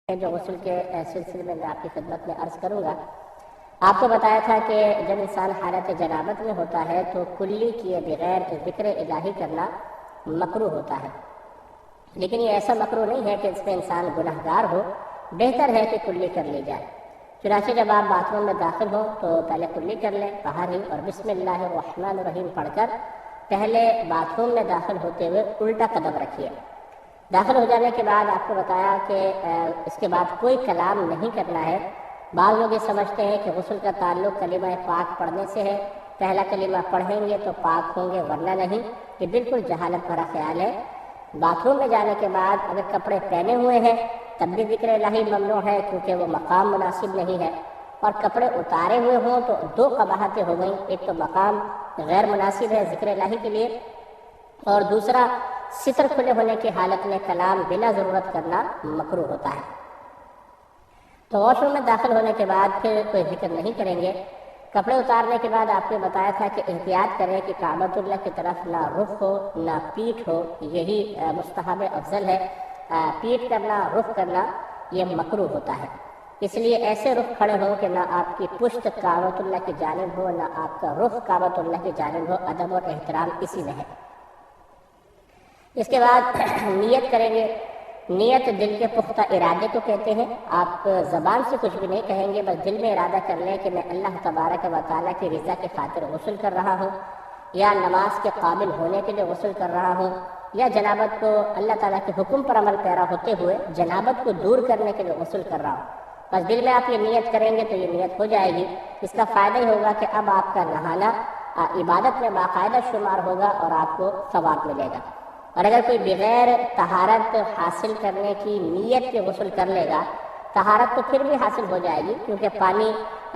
جو غسل کے سلسلے میں آپ کی خدمت میں عرض کروں گا۔ آپ کو بتایا تھا کہ جب انسان حالت جنابت میں ہوتا ہے تو کلی کیے بغیر ذکر الہی کرنا مکروہ ہوتا ہے، لیکن یہ ایسا مکروہ نہیں ہے کہ اس میں انسان گنہگار ہو، بہتر ہے کہ کلی کر لی جائے۔ چنانچہ جب آپ باتھ روم میں داخل ہوں تو پہلے کلی کر لیں باہر ہی، اور بسم اللہ الرحمن الرحیم پڑھ کر پہلے باتھ روم میں داخل ہوتے ہوئے الٹا قدم رکھیے۔ داخل ہو جانے کے بعد آپ کو بتایا کہ اس کے بعد کوئی کلام نہیں کرنا ہے۔ بعض لوگ یہ سمجھتے ہیں کہ غسل کا تعلق کلمہ پاک پڑھنے سے ہے، پہلا کلمہ پڑھیں گے تو پاک ہوں گے ورنہ نہیں، یہ بالکل جہالت بھرا خیال ہے۔ باتھ روم میں جانے کے بعد اگر کپڑے پہنے ہوئے ہیں تب بھی ذکر الہی ممنوع ہے، کیونکہ وہ مقام مناسب نہیں ہے، اور کپڑے اتارے ہوئے ہوں تو دو قباحتیں ہو گئیں، ایک تو مقام غیر مناسب ہے ذکر الہی کے لیے، اور دوسرا ستر کھلے ہونے کی حالت میں کلام بلا ضرورت کرنا مکروہ ہوتا ہے۔ تو واش روم میں داخل ہونے کے بعد پھر کوئی ذکر نہیں کریں گے۔ کپڑے اتارنے کے بعد آپ نے بتایا تھا کہ احتیاط کریں کہ کعبۃ اللہ کی طرف نہ رخ ہو نہ پیٹھ ہو، یہی مستحب افضل ہے۔ پیٹھ کرنا، رخ کرنا یہ مکروہ ہوتا ہے، اس لیے ایسے رخ کھڑے ہو کہ نہ آپ کی پشت کعبۃ اللہ کی جانب ہو نہ آپ کا رخ کعبۃ اللہ کی جانب ہو، ادب اور احترام اسی میں ہے۔ اس کے بعد نیت کریں گے۔ نیت دل کے پختہ ارادے کو کہتے ہیں۔ آپ زبان سے کچھ بھی نہیں کہیں گے، بس دل میں ارادہ کر لیں کہ میں اللہ تبارک و تعالیٰ کی رضا کی خاطر غسل کر رہا ہوں، یا نماز کے قابل ہونے کے لیے غسل کر رہا ہوں، یا جنابت کو اللہ تعالیٰ کے حکم پر عمل پیرا ہوتے ہوئے جنابت کو دور کرنے کے لیے غسل کر رہا ہوں۔ بس دل میں آپ یہ نیت کریں گے تو یہ نیت ہو جائے گی۔ اس کا فائدہ ہی ہوگا کہ اب آپ کا نہانا عبادت میں باقاعدہ شمار ہوگا اور آپ کو ثواب ملے گا۔ اور اگر کوئی بغیر طہارت حاصل کرنے کی نیت کے غسل کر لے گا، طہارت تو پھر بھی حاصل ہو جائے گی، کیونکہ پانی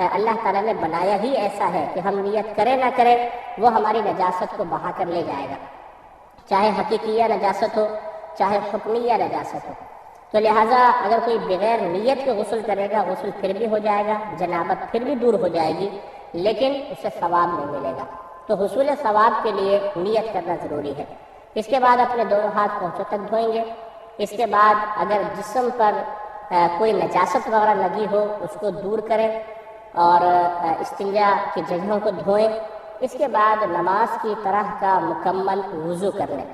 اللہ تعالیٰ نے بنایا ہی ایسا ہے کہ ہم نیت کریں نہ کریں وہ ہماری نجاست کو بہا کر لے جائے گا، چاہے حقیقیہ نجاست ہو چاہے حکمیہ نجاست ہو۔ تو لہٰذا اگر کوئی بغیر نیت کے غسل کرے گا، غسل پھر بھی ہو جائے گا، جنابت پھر بھی دور ہو جائے گی، لیکن اسے ثواب نہیں ملے گا۔ تو حصول ثواب کے لیے نیت کرنا ضروری ہے۔ اس کے بعد اپنے دونوں ہاتھ پونچھوں تک دھوئیں گے۔ اس کے بعد اگر جسم پر کوئی نجاست وغیرہ لگی ہو اس کو دور کریں اور استنجا کی جگہوں کو دھوئیں۔ اس کے بعد نماز کی طرح کا مکمل وضو کر لیں،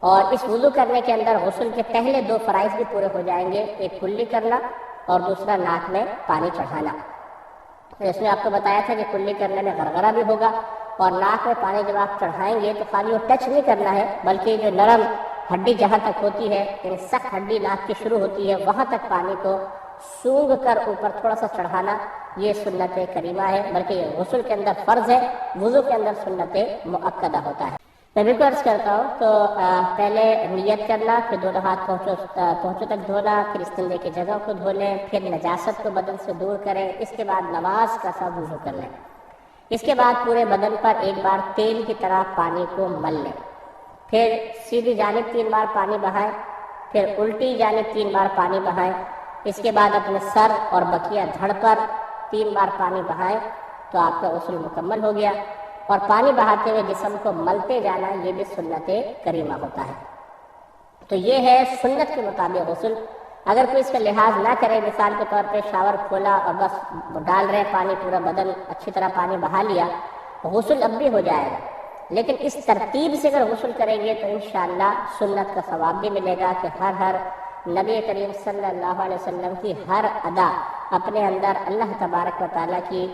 اور اس وضو کرنے کے اندر غسل کے پہلے دو فرائض بھی پورے ہو جائیں گے، ایک کلی کرنا اور دوسرا ناک میں پانی چڑھانا۔ اس میں آپ کو بتایا تھا کہ کلی کرنے میں غرغرہ بھی ہوگا، اور ناک میں پانی جب آپ چڑھائیں گے تو خالی وہ ٹچ نہیں کرنا ہے، بلکہ جو نرم ہڈی جہاں تک ہوتی ہے، یعنی سخت ہڈی ناک کی شروع ہوتی ہے، وہاں تک پانی کو سونگھ کر اوپر تھوڑا سا چڑھانا، یہ سنت کریمہ ہے، بلکہ یہ غسل کے اندر فرض ہے، وضو کے اندر سنت مؤکدہ ہوتا ہے۔ میں بالکل عرض کرتا ہوں تو پہلے نیت کرنا، پھر دونوں ہاتھ پہنچوں تک دھونا، پھر استنجے کی جگہ کو دھو لیں، پھر نجاست کو بدن سے دور کریں، اس کے بعد نماز کا سب وضو کر لیں۔ اس کے بعد پورے بدن پر ایک بار تیل کی طرح پانی کو مل لیں، پھر سیدھی جانب 3 بار پانی بہائیں، پھر الٹی جانب 3 بار پانی بہائیں۔ اس کے بعد اپنے سر اور بقیہ دھڑ پر 3 بار پانی بہائیں تو آپ کا غسل مکمل ہو گیا۔ اور پانی بہاتے ہوئے جسم کو ملتے جانا، یہ بھی سنت کریمہ ہوتا ہے۔ تو یہ ہے سنت کے مطابق غسل۔ اگر کوئی اس کا لحاظ نہ کرے، مثال کے طور پہ شاور کھولا اور بس ڈال رہے پانی، پورا بدن اچھی طرح پانی بہا لیا، غسل اب بھی ہو جائے گا، لیکن اس ترتیب سے اگر غسل کریں گے تو انشاءاللہ سنت کا ثواب بھی ملے گا کہ ہر نبی کریم صلی اللہ علیہ وسلم کی ہر ادا اپنے اندر اللہ تبارک و تعالیٰ کی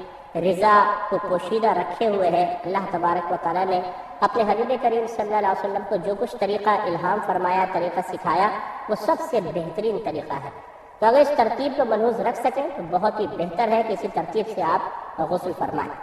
رضا کو پوشیدہ رکھے ہوئے ہے۔ اللہ تبارک و تعالیٰ نے اپنے حبیب کریم صلی اللہ علیہ وسلم کو جو کچھ طریقہ الہام فرمایا، طریقہ سکھایا، وہ سب سے بہترین طریقہ ہے۔ تو اگر اس ترتیب کو ملحوظ رکھ سکیں تو بہت ہی بہتر ہے کہ اسی ترتیب سے آپ غسل فرمائیں۔